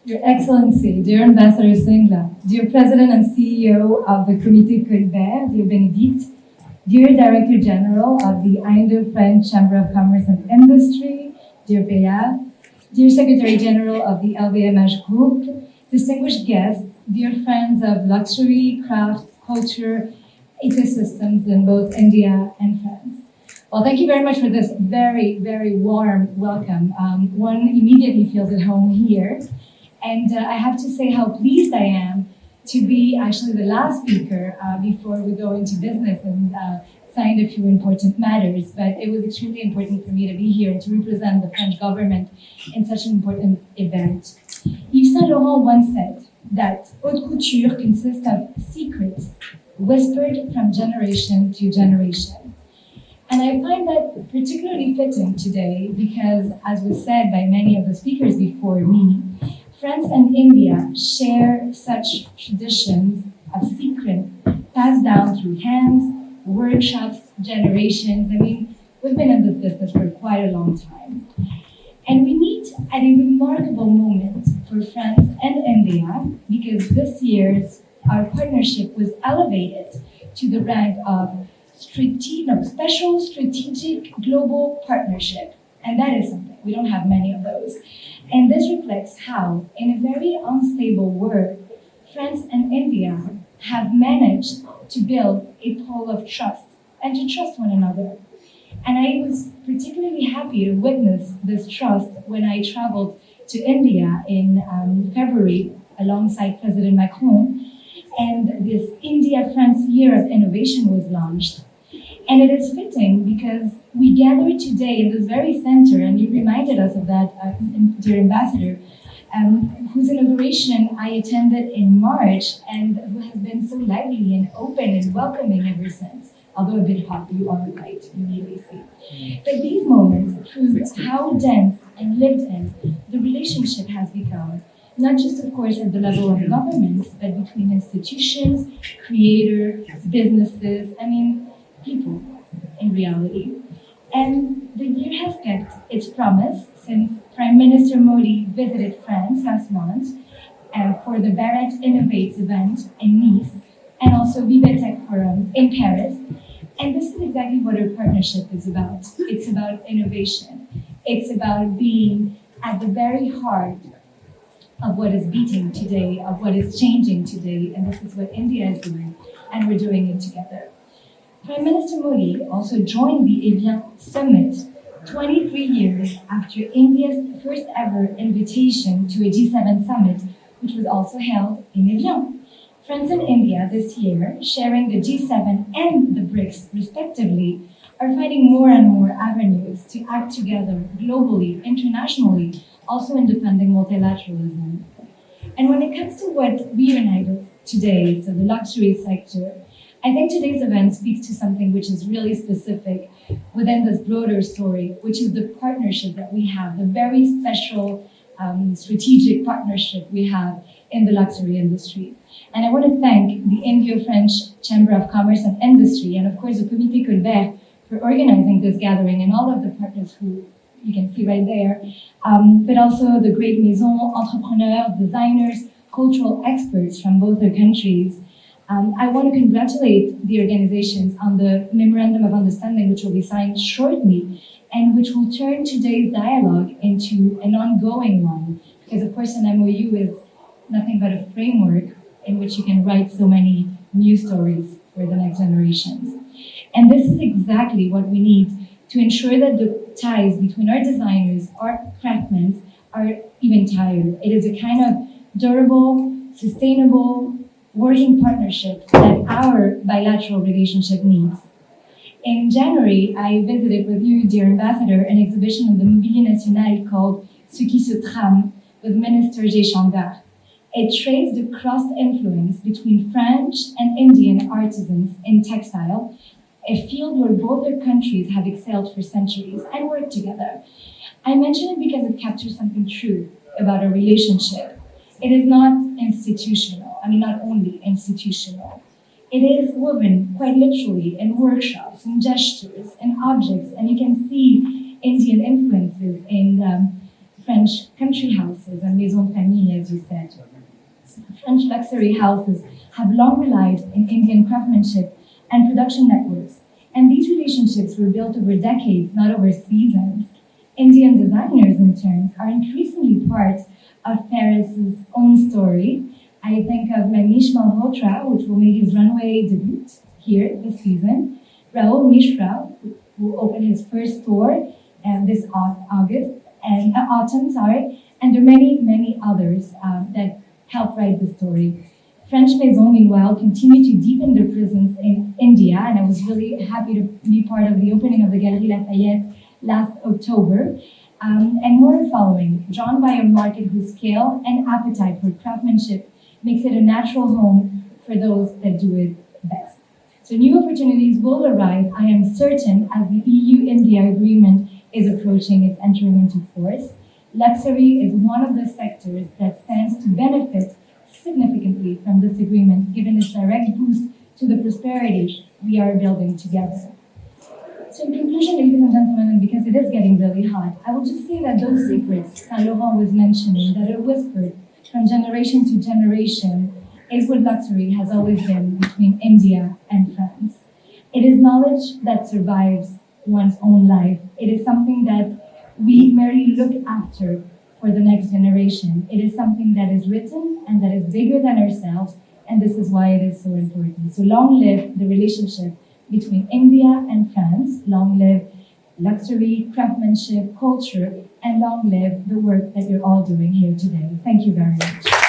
Your Excellency, dear Ambassador Singla, dear President and CEO of the Comité Colbert, dear Benedict, dear Director General of the Indo-French Chamber of Commerce and Industry, dear Bea, dear Secretary General of the LVMH Group, distinguished guests, dear friends of luxury, craft, culture, ecosystems in both India and France. Well, thank you very much for this very, very warm welcome. One immediately feels at home here. And I have to say how pleased I am to be actually the last speaker before we go into business and signed a few important matters. But it was extremely important for me to be here and to represent the French government in such an important event. Yves Saint Laurent once said that haute couture consists of secrets whispered from generation to generation. And I find that particularly fitting today because, as was said by many of the speakers before me, France and India share such traditions of secret passed down through hands, workshops, generations. I mean, we've been in this business for quite a long time. And we meet at a remarkable moment for France and India because this year's our partnership was elevated to the rank of special strategic global partnership. And that is something, we don't have many of those. And this reflects how, in a very unstable world, France and India have managed to build a pole of trust and to trust one another. And I was particularly happy to witness this trust when I traveled to India in February alongside President Macron, and this India-France Year of Innovation was launched. And it is fitting because we gathered today in this very center, and you reminded us of that, dear Ambassador, whose inauguration I attended in March and who has been so lively and open and welcoming ever since. Although a bit hot, you are right, you really see. But these moments prove how dense and lived in the relationship has become, not just, of course, at the level of governments, but between institutions, creators, businesses, people in reality. And the year has kept its promise since Prime Minister Modi visited France last month for the Barrett Innovates event in Nice and also Vivatech Forum in Paris. And this is exactly what our partnership is about. It's about innovation. It's about being at the very heart of what is beating today, of what is changing today, and this is what India is doing, and we're doing it together. Prime Minister Modi also joined the Evian Summit 23 years after India's first ever invitation to a G7 summit, which was also held in Evian. France and India this year, sharing the G7 and the BRICS respectively, are finding more and more avenues to act together globally, internationally, also in defending multilateralism. And when it comes to what we united today, so the luxury sector, I think today's event speaks to something which is really specific within this broader story, which is the partnership that we have, the very special strategic partnership we have in the luxury industry. And I want to thank the Indo-French Chamber of Commerce and Industry, and of course the Comité Colbert for organizing this gathering, and all of the partners who you can see right there, but also the great maison, entrepreneurs, designers, cultural experts from both their countries. I want to congratulate the organizations on the Memorandum of Understanding, which will be signed shortly, and which will turn today's dialogue into an ongoing one. Because of course an MOU is nothing but a framework in which you can write so many new stories for the next generations. And this is exactly what we need to ensure that the ties between our designers, our craftsmen, are even tighter. It is a kind of durable, sustainable, working partnership that our bilateral relationship needs. In January, I visited with you, dear Ambassador, an exhibition of the Mobilier National called Ce qui se trame with Minister Jay Shankar. It traced the cross-influence between French and Indian artisans in textile, a field where both their countries have excelled for centuries and worked together. I mention it because it captures something true about our relationship. It is not institutional. Not only institutional. It is woven quite literally in workshops, in gestures, in objects, and you can see Indian influences in French country houses and maison famille, as you said. French luxury houses have long relied in Indian craftsmanship and production networks, and these relationships were built over decades, not over seasons. Indian designers, in turn, are increasingly part of Paris's own story. I think of Manish Malhotra, which will make his runway debut here this season, Raoul Mishra, who will open his first store this autumn, and there are many, many others that help write the story. French Maison, meanwhile, continue to deepen their presence in India, and I was really happy to be part of the opening of the Galerie Lafayette last October. And more are following, drawn by a market whose scale and appetite for craftsmanship makes it a natural home for those that do it best. So new opportunities will arise, I am certain, as the EU-India agreement is approaching its entering into force. Luxury is one of the sectors that stands to benefit significantly from this agreement, given its direct boost to the prosperity we are building together. So in conclusion, ladies and gentlemen, and because it is getting really hot, I will just say that those secrets Saint Laurent was mentioning, that are whispered from generation to generation, is what luxury has always been between India and France. It is knowledge that survives one's own life. It is something that we merely look after for the next generation. It is something that is written and that is bigger than ourselves, and this is why it is so important. So long live the relationship between India and France, long live luxury, craftsmanship, culture, and long live the work that you're all doing here today. Thank you very much.